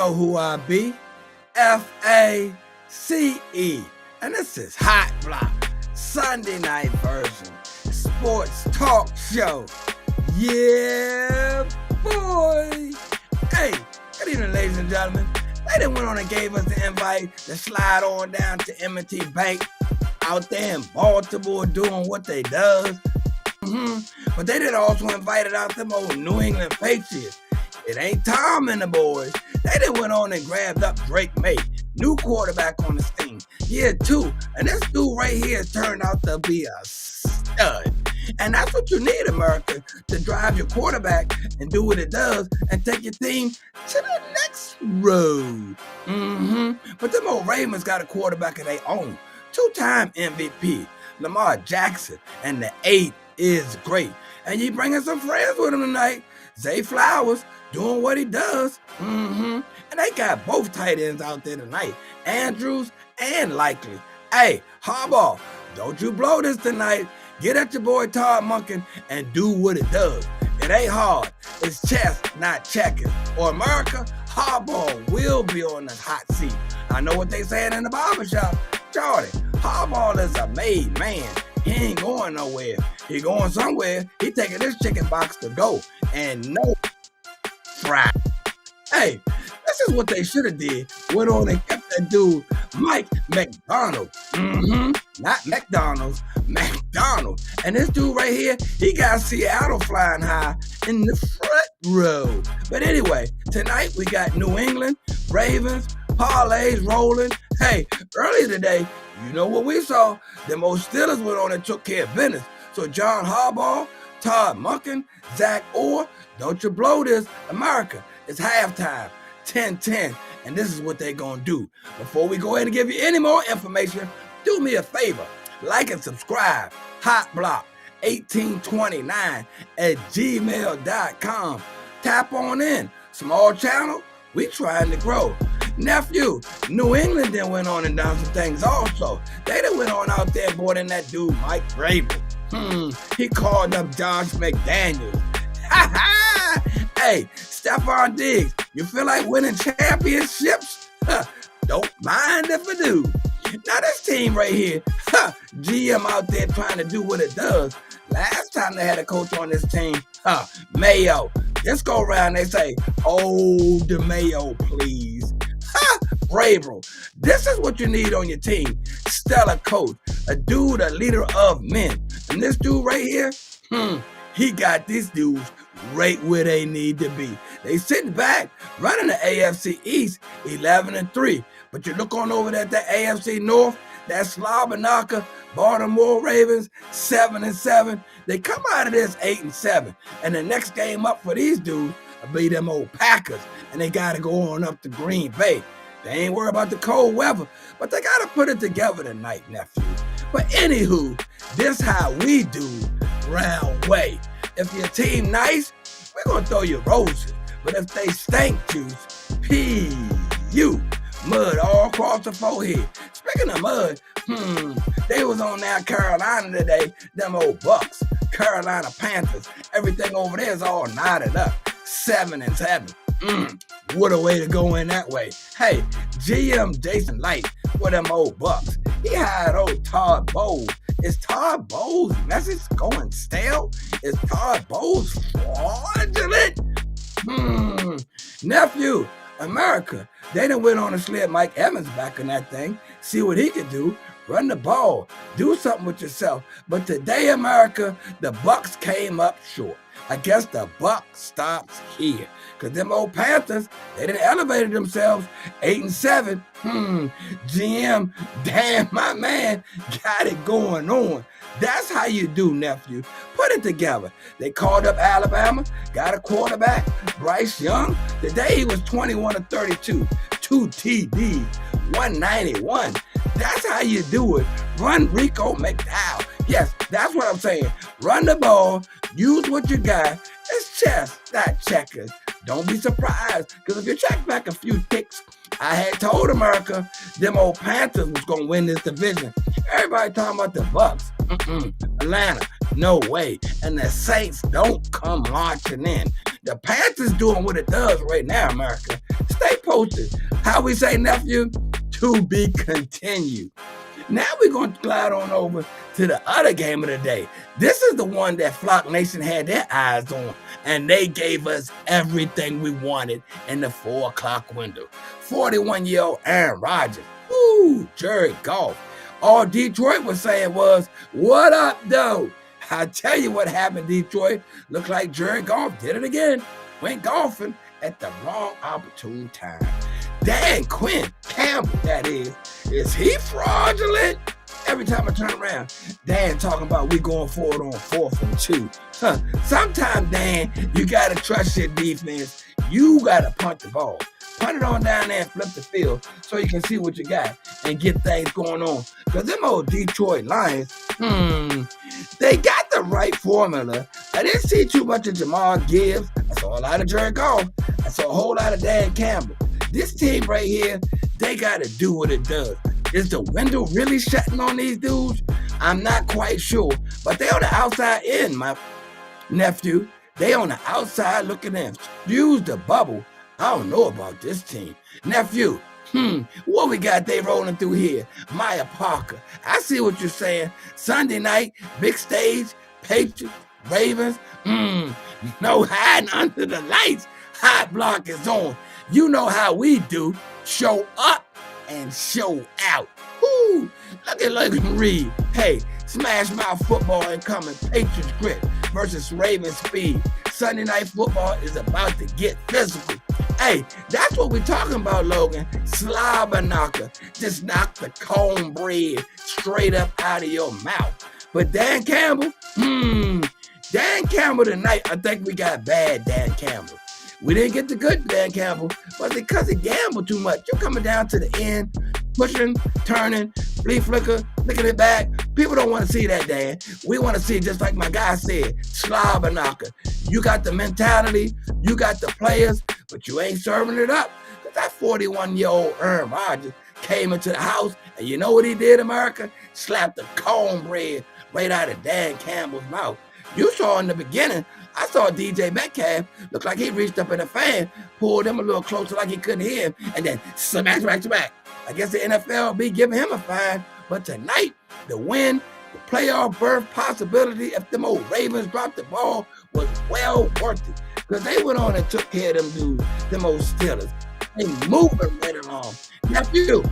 know who I be. F-A-C-E. And this is Hot Block, Sunday night version, sports talk show. Yeah, boy. Hey, good evening, ladies and gentlemen. They done went on and gave us the invite to slide on down to M&T Bank out there in Baltimore doing what they does. But they did also invited out them old New England Patriots. It ain't Tom and the boys. They done went on and grabbed up Drake May, new quarterback on the team. Year 2. And this dude right here turned out to be a stud. And that's what you need, America, to drive your quarterback and do what it does and take your team to the next road. But them old Ravens got a quarterback of their own. 2-time MVP, Lamar Jackson, and the 8 is great. And you bringing some friends with him tonight. Zay Flowers doing what he does. And they got both tight ends out there tonight, Andrews and Likely. Hey, Harbaugh, don't you blow this tonight. Get at your boy Todd Monken and do what it does. It ain't hard. It's chess, not checkers. Or America, Harbaugh will be on the hot seat. I know what they saying in the barbershop. Jordy, Harbaugh is a made man. He ain't going nowhere. He going somewhere. He taking this chicken box to go. And no fry. Hey, this is what they should have did. Went on and kept that dude, Mike McDonald. Not McDonald's, McDonald. And this dude right here, he got Seattle flying high in the front row. But anyway, tonight we got New England, Ravens, parlays rolling. Hey, earlier today, you know what we saw? The most Steelers went on and took care of business. So John Harbaugh, Todd Monken, Zach Orr, don't you blow this. America, it's halftime, 10-10, and this is what they're going to do. Before we go ahead and give you any more information, do me a favor. Like and subscribe. HOTBLOCK 1829 at gmail.com. Tap on in. Small channel, we trying to grow. Nephew, New England then went on and done some things also. They done went on out there brought in that dude, Mike Vrabel. He called up Josh McDaniels. Hey, Stephon Diggs, you feel like winning championships? Don't mind if I do. Now this team right here, GM out there trying to do what it does. Last time they had a coach on this team, Mayo. Just go around, they say, oh, the Mayo, please. Vrabel, this is what you need on your team. Stellar coach, a dude, a leader of men. And this dude right here, he got these dudes right where they need to be. They sitting back, running the AFC East, 11-3. But you look on over at the AFC North, that Slobberknocker, Baltimore Ravens, 7-7. They come out of this 8-7. And the next game up for these dudes will be them old Packers. And they got to go on up to Green Bay. They ain't worried about the cold weather, but they got to put it together tonight, nephew. But anywho, this how we do round way. If your team nice, we're going to throw you roses. But if they stink juice, P.U. Mud all across the forehead. Speaking of mud, they was on that Carolina today, them old Bucks, Carolina Panthers. Everything over there is all knotted up, 7-7. What a way to go in that way. Hey, GM Jason Light for them old Bucks. He hired old Todd Bowles. Is Todd Bowles' message going stale? Is Todd Bowles fraudulent? Nephew, America, they done went on and slid Mike Evans back in that thing. See what he could do. Run the ball. Do something with yourself. But today, America, the Bucks came up short. I guess the buck stops here. Because them old Panthers, they done elevated themselves 8-7. GM, damn, my man, got it going on. That's how you do, nephew. Put it together. They called up Alabama, got a quarterback, Bryce Young. Today he was 21-32, 2 TDs, 191. That's how you do it. Run Rico McDowell. Yes, that's what I'm saying. Run the ball, use what you got. It's chess, not checkers. Don't be surprised, because if you check back a few ticks, I had told America them old Panthers was going to win this division. Everybody talking about the Bucks. Atlanta, no way. And the Saints don't come launching in. The Panthers doing what it does right now, America. stay posted. How we say, nephew? To be continued. Now we're going to glide on over to the other game of the day. This is the one that Flock Nation had their eyes on, and they gave us everything we wanted in the 4 o'clock window. 41-year-old Aaron Rodgers. Woo, Jared Goff. All Detroit was saying was, what up, though? I tell you what happened, Detroit. Looked like Jared Goff did it again. Went golfing at the wrong opportune time. Dan Campbell, that is he fraudulent? Every time I turn around, Dan talking about we going forward on 4th and 2. Sometimes, Dan, you got to trust your defense. You got to punt the ball. Punt it on down there and flip the field so you can see what you got and get things going on. Because them old Detroit Lions, they got the right formula. I didn't see too much of Jamal Gibbs. I saw a lot of Jared Goff. I saw a whole lot of Dan Campbell. This team right here, they got to do what it does. Is the window really shutting on these dudes? I'm not quite sure. But they on the outside in, my nephew. They on the outside looking in. Use the bubble. I don't know about this team. Nephew, what we got they rolling through here? Maya Parker. I see what you're saying. Sunday night, big stage, Patriots, Ravens. No hiding under the lights. Hot block is on. You know how we do. Show up and show out. Woo! Look at Logan Reed. Hey, smash mouth football incoming. Patriots grit versus Ravens speed. Sunday night football is about to get physical. Hey, that's what we're talking about, Logan. Slobber knocker. Just knock the cornbread straight up out of your mouth. But Dan Campbell, Dan Campbell tonight, I think we got bad Dan Campbell. We didn't get the good Dan Campbell, but because he gambled too much. You're coming down to the end, pushing, turning, flea flicker, flicking it back. People don't want to see that, Dan. We want to see, just like my guy said, slobber knocker. You got the mentality, you got the players, but you ain't serving it up. Because that 41-year-old Aaron Rodgers came into the house, and you know what he did, America? Slapped the cornbread right out of Dan Campbell's mouth. You saw in the beginning, I saw DJ Metcalf look like he reached up in a fan, pulled him a little closer like he couldn't hear him, and then smack. I guess the NFL will be giving him a fine. But tonight, the win, the playoff berth possibility, if them old Ravens dropped the ball, was well worth it. Because they went on and took care of them dudes, them old Steelers. They moving right along. Nephew,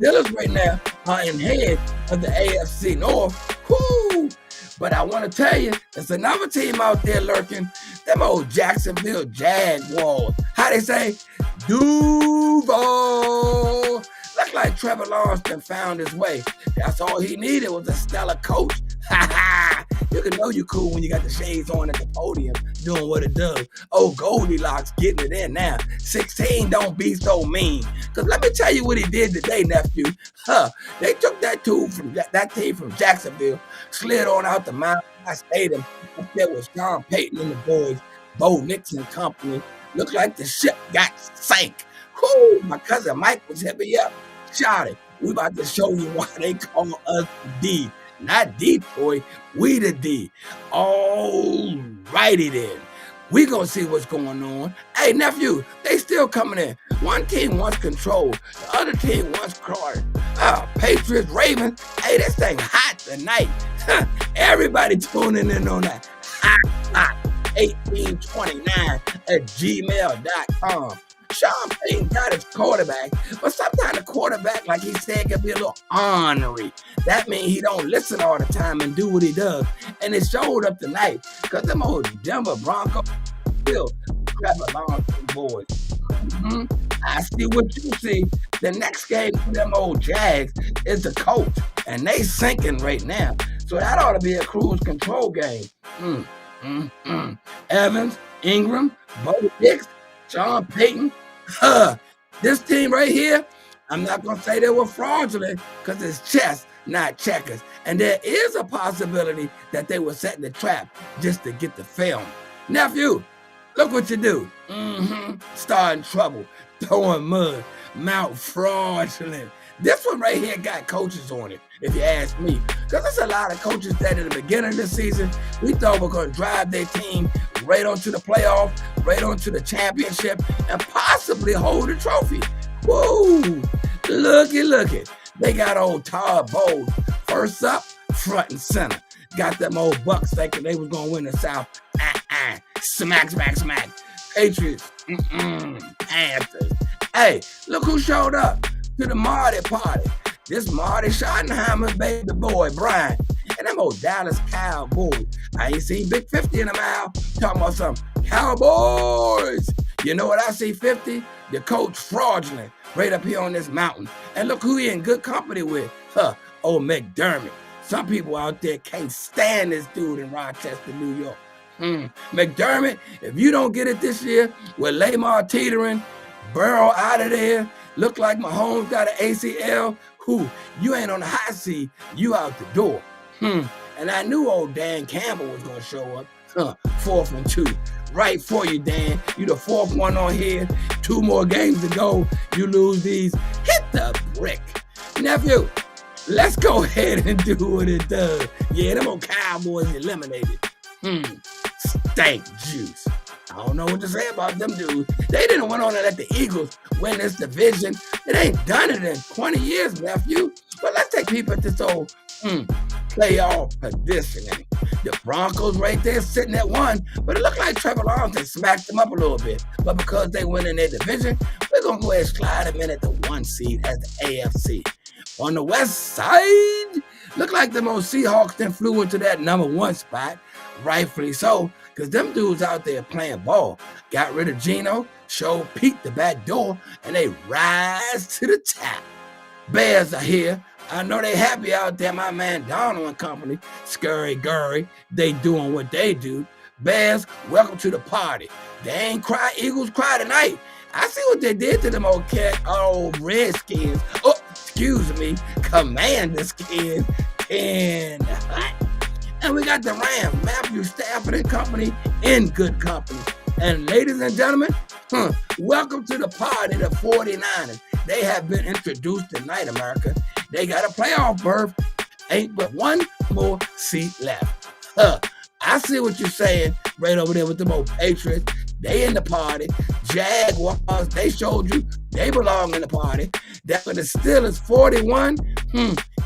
Steelers right now are in head of the AFC North. Whoo! But I want to tell you, there's another team out there lurking. Them old Jacksonville Jaguars. How they say? Duval. Look like Trevor Lawrence done found his way. That's all he needed was a stellar coach. You can know you cool when you got the shades on at the podium doing what it does. Oh, Goldilocks getting it in now. 16 don't be so mean. Because let me tell you what he did today, nephew. They took that team from Jacksonville, slid on out the Mount Stadium. Up there was Sean Payton and the boys, Bo Nix and company. Looked like the ship got sank. Whoo, my cousin Mike was hit me up. Shouted, we about to show you why they call us D. Not Detroit, we the D. All righty then. We gonna see what's going on. Hey, nephew, they still coming in. One team wants control. The other team wants card. Patriots, Ravens. Hey, this thing hot tonight. Everybody tuning in on that. Hot 1829 at gmail.com. Sean Payton got his quarterback, but sometimes the quarterback, like he said, can be a little ornery. That means he don't listen all the time and do what he does. And it showed up tonight, because them old Denver Broncos still Trevor Lawrence boys. I see what you see. The next game for them old Jags is the coach, and they sinking right now. So that ought to be a cruise control game. Evans, Ingram, Bo Nix, Sean Payton. This team right here, I'm not going to say they were fraudulent because it's chess, not checkers. And there is a possibility that they were setting the trap just to get the film. Nephew, look what you do. Starting trouble, throwing mud, mount fraudulent. This one right here got coaches on it, if you ask me. Because there's a lot of coaches that in the beginning of the season, we thought were going to drive their team, right onto the playoff, right onto the championship, and possibly hold the trophy. Whoa, look it. They got old Todd Bowles first up, front and center. Got them old Bucks thinking they was going to win the South. Smack. Patriots, Panthers. Hey, look who showed up to the Marty party. This Marty Schottenheimer's baby boy, Brian. And them old Dallas Cowboys. I ain't seen Big 50 in a mile. Talking about some Cowboys. You know what I see, 50? The coach fraudulent right up here on this mountain. And look who he in good company with. Old McDermott. Some people out there can't stand this dude in Rochester, New York. McDermott, if you don't get it this year with Lamar teetering, Burrow out of there, look like Mahomes got an ACL, you ain't on the hot seat, you out the door. And I knew old Dan Campbell was going to show up. 4th and 2. Right for you, Dan. You the 4th one on here. 2 more games to go. You lose these. Hit the brick. Nephew, let's go ahead and do what it does. Yeah, them old Cowboys eliminated. Stank juice. I don't know what to say about them dudes. They didn't went on to let the Eagles win this division. It ain't done it in 20 years, nephew. But let's take people at this old playoff positioning. The Broncos right there sitting at 1, but it looked like Trevor Lawrence smacked them up a little bit. But because they win in their division, we're going to go ahead and slide them in at the 1 seed as the AFC. On the west side, look like the most Seahawks then flew into that number 1 spot, rightfully so, because them dudes out there playing ball. Got rid of Geno, showed Pete the back door, and they rise to the top. Bears are here. I know they happy out there, my man Donald and company. Scurry Gurry, they doing what they do. Bears, welcome to the party. They ain't cry, Eagles cry tonight. I see what they did to them old Redskins. Oh, excuse me, Commander skins. And we got the Rams, Matthew Stafford and company in good company. And ladies and gentlemen, welcome to the party, the 49ers. They have been introduced tonight, America. They got a playoff berth. Ain't but 1 more seat left. I see what you're saying right over there with them old Patriots. They in the party. Jaguars, they showed you they belong in the party. That for the Steelers 41,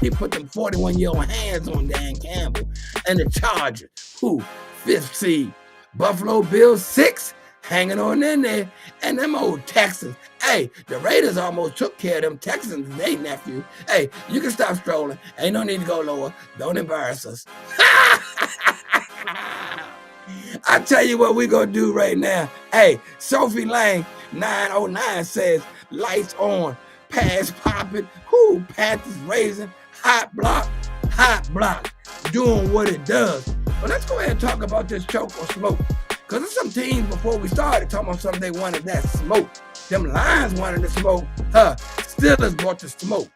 he put them 41-year-old hands on Dan Campbell. And the Chargers, 5th seed. Buffalo Bills 6, hanging on in there. And them old Texans. Hey, the Raiders almost took care of them Texans today, nephew. Hey, you can stop strolling. Ain't no need to go lower. Don't embarrass us. I tell you what we're going to do right now. Hey, Sophie Lane 909 says, lights on, pass popping, Panthers raising, hot block, doing what it does. But let's go ahead and talk about this choke or smoke. Because there's some teams before we started talking about something they wanted that smoke. Them Lions wanted the smoke. Steelers brought the smoke.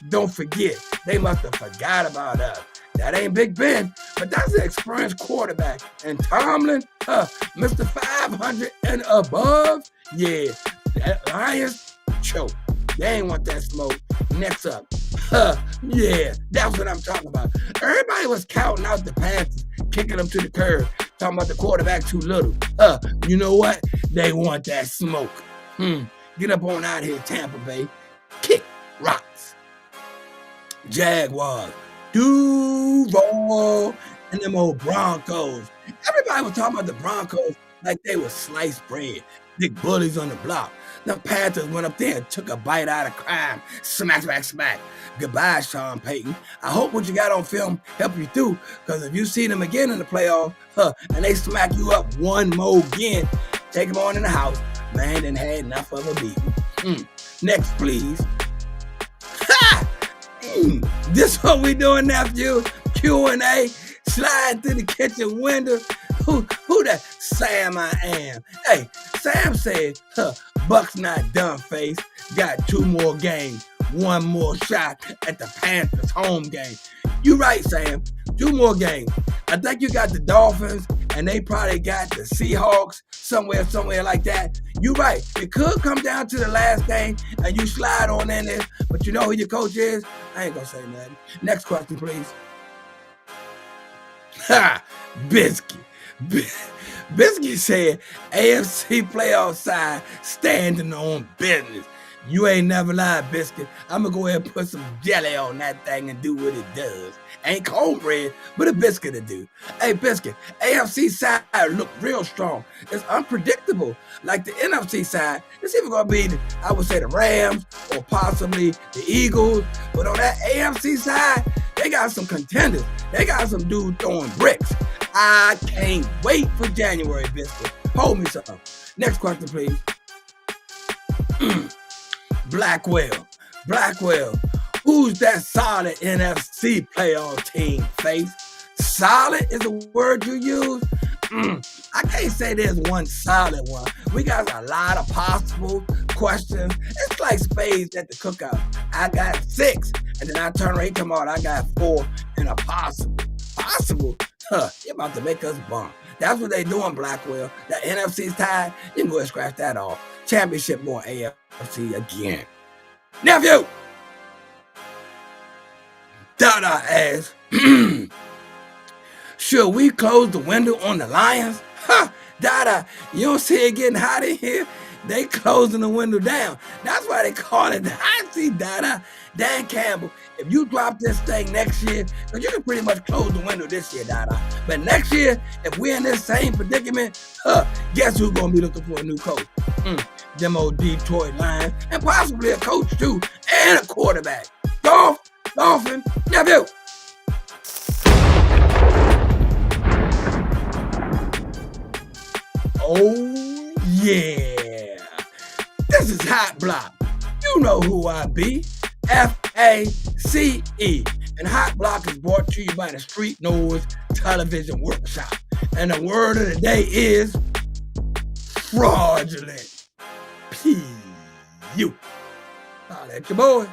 Don't forget, they must have forgot about us. That ain't Big Ben, but that's an experienced quarterback. And Tomlin, Mr. 500 and above, yeah, that Lions choke. They ain't want that smoke. Next up, yeah, that's what I'm talking about. Everybody was counting out the Panthers, kicking them to the curb, talking about the quarterback too little. You know what? They want that smoke. Get up on out here, Tampa Bay. Kick rocks. Jaguars. Duval and them old Broncos. Everybody was talking about the Broncos like they were sliced bread. Big bullies on the block. The Panthers went up there and took a bite out of crime. Smack. Goodbye, Sean Payton. I hope what you got on film help you through, because if you see them again in the playoffs, and they smack you up one more again, take them on in the house. Man, done had enough of a beating. Next, please. This what we doing, nephew. Q&A. Slide through the kitchen window. Who that Sam I am? Hey, Sam said, Buck's not done, face. Got 2 more games. 1 more shot at the Panthers home game. You right, Sam. 2 more games. I think you got the Dolphins, and they probably got the Seahawks somewhere like that. You right. It could come down to the last game, and you slide on in there, but you know who your coach is? I ain't gonna say nothing. Next question, please. Biscuit. Biscuit said AFC playoff side standing on business. You ain't never lied, Biscuit. I'm going to go ahead and put some jelly on that thing and do what it does. Ain't cornbread, but a biscuit to do. Hey, Biscuit, AFC side look real strong. It's unpredictable. Like the NFC side, it's even going to be, I would say, the Rams or possibly the Eagles. But on that AFC side, they got some contenders. They got some dudes throwing bricks. I can't wait for January, Biscuit. Hold me some. Next question, please. Blackwell. Who's that solid NFC playoff team, Face? Solid is a word you use? I can't say there's one solid one. We got a lot of possible questions. It's like spades at the cookout. I got 6, and then I turn around tomorrow, I got 4 and a possible. Possible? Huh, you're about to make us bump. That's what they doing, Blackwell. The NFC's tied. You can go and scratch that off. Championship going AFC again. Nephew! Dada asks, should we close the window on the Lions? Huh, Dada, you don't see it getting hot in here? They closing the window down. That's why they call it the hot seat, Dada. Dan Campbell, if you drop this thing next year, because you can pretty much close the window this year, Dada. But next year, if we're in this same predicament, guess who's going to be looking for a new coach? Them old Detroit Lions, and possibly a coach too, and a quarterback. Dolphin, nephew. Oh, yeah. This is Hot Block. You know who I be. FACE. And Hot Block is brought to you by the Street Noise Television Workshop. And the word of the day is fraudulent. P.U. Holla at your boy.